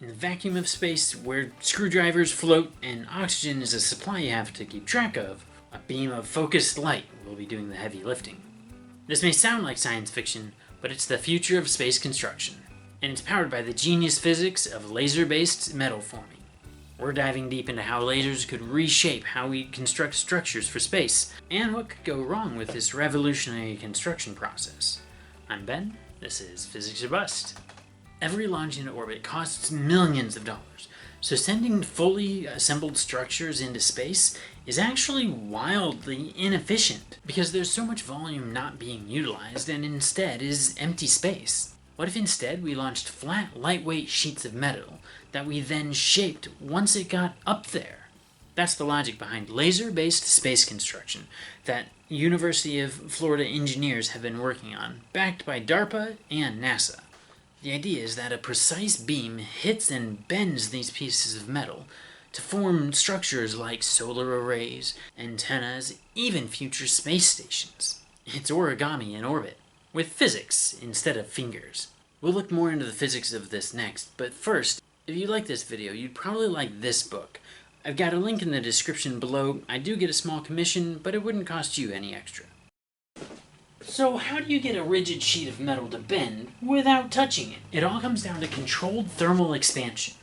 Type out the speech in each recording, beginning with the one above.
In the vacuum of space, where screwdrivers float and oxygen is a supply you have to keep track of, a beam of focused light will be doing the heavy lifting. This may sound like science fiction, but it's the future of space construction, and it's powered by the genius physics of laser-based metal forming. We're diving deep into how lasers could reshape how we construct structures for space, and what could go wrong with this revolutionary construction process. I'm Ben, this is Physics or Bust. Every launch into orbit costs millions of dollars, so sending fully assembled structures into space is actually wildly inefficient, because there's so much volume not being utilized and instead is empty space. What if instead we launched flat, lightweight sheets of metal that we then shaped once it got up there? That's the logic behind laser-based space construction that University of Florida engineers have been working on, backed by DARPA and NASA. The idea is that a precise beam hits and bends these pieces of metal to form structures like solar arrays, antennas, even future space stations. It's origami in orbit, with physics instead of fingers. We'll look more into the physics of this next, but first, if you like this video, you'd probably like this book. I've got a link in the description below. I do get a small commission, but it wouldn't cost you any extra. So how do you get a rigid sheet of metal to bend without touching it? It all comes down to controlled thermal expansion.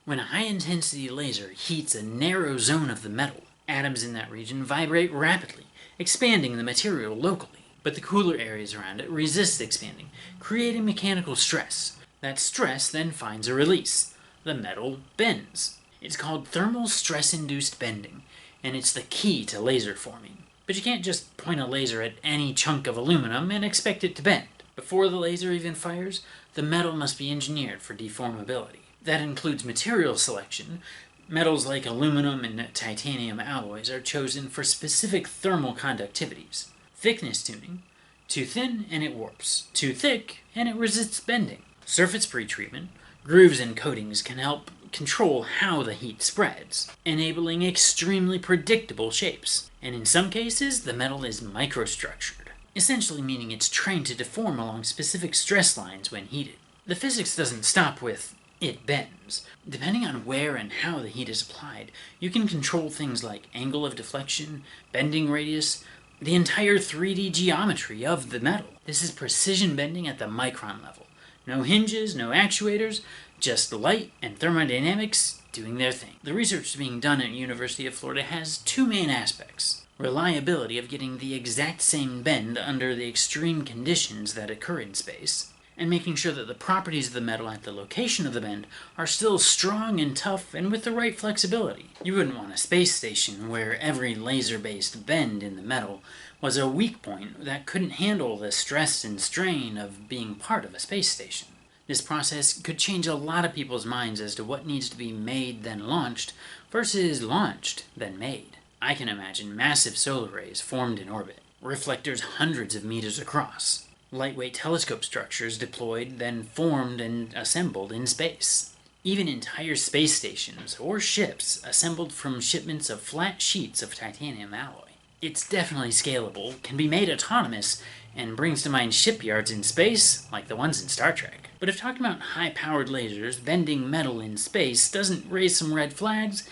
When a high-intensity laser heats a narrow zone of the metal, atoms in that region vibrate rapidly, expanding the material locally. But the cooler areas around it resist expanding, creating mechanical stress. That stress then finds a release. The metal bends. It's called thermal stress-induced bending, and it's the key to laser forming. But you can't just point a laser at any chunk of aluminum and expect it to bend. Before the laser even fires, the metal must be engineered for deformability. That includes material selection. Metals like aluminum and titanium alloys are chosen for specific thermal conductivities. Thickness tuning. Too thin and it warps. Too thick and it resists bending. Surface pretreatment. Grooves and coatings can help control how the heat spreads, enabling extremely predictable shapes. And in some cases, the metal is microstructured, essentially meaning it's trained to deform along specific stress lines when heated. The physics doesn't stop with it bends. Depending on where and how the heat is applied, you can control things like angle of deflection, bending radius, the entire 3D geometry of the metal. This is precision bending at the micron level. No hinges, no actuators, just light and thermodynamics doing their thing. The research being done at University of Florida has two main aspects. Reliability of getting the exact same bend under the extreme conditions that occur in space, and making sure that the properties of the metal at the location of the bend are still strong and tough and with the right flexibility. You wouldn't want a space station where every laser-based bend in the metal was a weak point that couldn't handle the stress and strain of being part of a space station. This process could change a lot of people's minds as to what needs to be made then launched versus launched then made. I can imagine massive solar arrays formed in orbit, reflectors hundreds of meters across, lightweight telescope structures deployed, then formed and assembled in space. Even entire space stations or ships assembled from shipments of flat sheets of titanium alloy. It's definitely scalable, can be made autonomous, and brings to mind shipyards in space, like the ones in Star Trek. But if talking about high-powered lasers bending metal in space doesn't raise some red flags,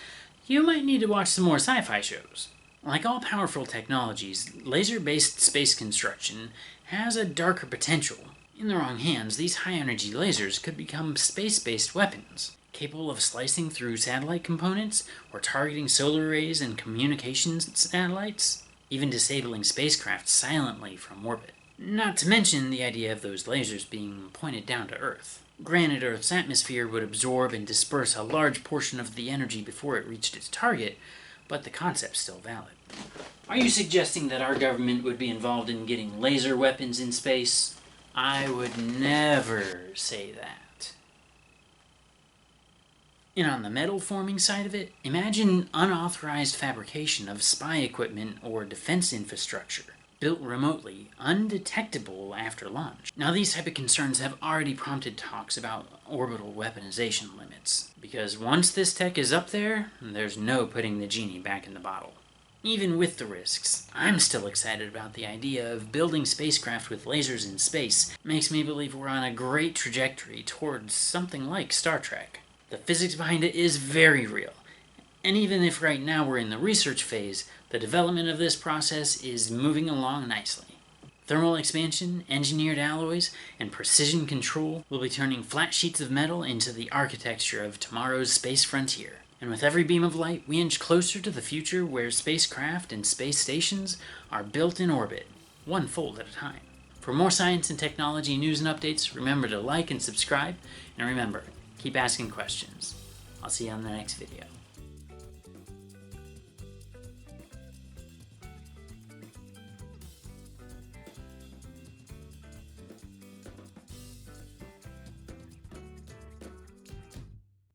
you might need to watch some more sci-fi shows. Like all powerful technologies, laser-based space construction has a darker potential. In the wrong hands, these high-energy lasers could become space-based weapons, capable of slicing through satellite components or targeting solar arrays and communications satellites, even disabling spacecraft silently from orbit. Not to mention the idea of those lasers being pointed down to Earth. Granted, Earth's atmosphere would absorb and disperse a large portion of the energy before it reached its target, but the concept's still valid. Are you suggesting that our government would be involved in getting laser weapons in space? I would never say that. And on the metal forming side of it, imagine unauthorized fabrication of spy equipment or defense infrastructure, built remotely, undetectable after launch. Now these type of concerns have already prompted talks about orbital weaponization limits, because once this tech is up there, there's no putting the genie back in the bottle. Even with the risks, I'm still excited about the idea of building spacecraft with lasers in space. Makes me believe we're on a great trajectory towards something like Star Trek. The physics behind it is very real, and even if right now we're in the research phase, the development of this process is moving along nicely. Thermal expansion, engineered alloys, and precision control will be turning flat sheets of metal into the architecture of tomorrow's space frontier. And with every beam of light, we inch closer to the future where spacecraft and space stations are built in orbit, one fold at a time. For more science and technology news and updates, remember to like and subscribe, and remember, keep asking questions. I'll see you on the next video.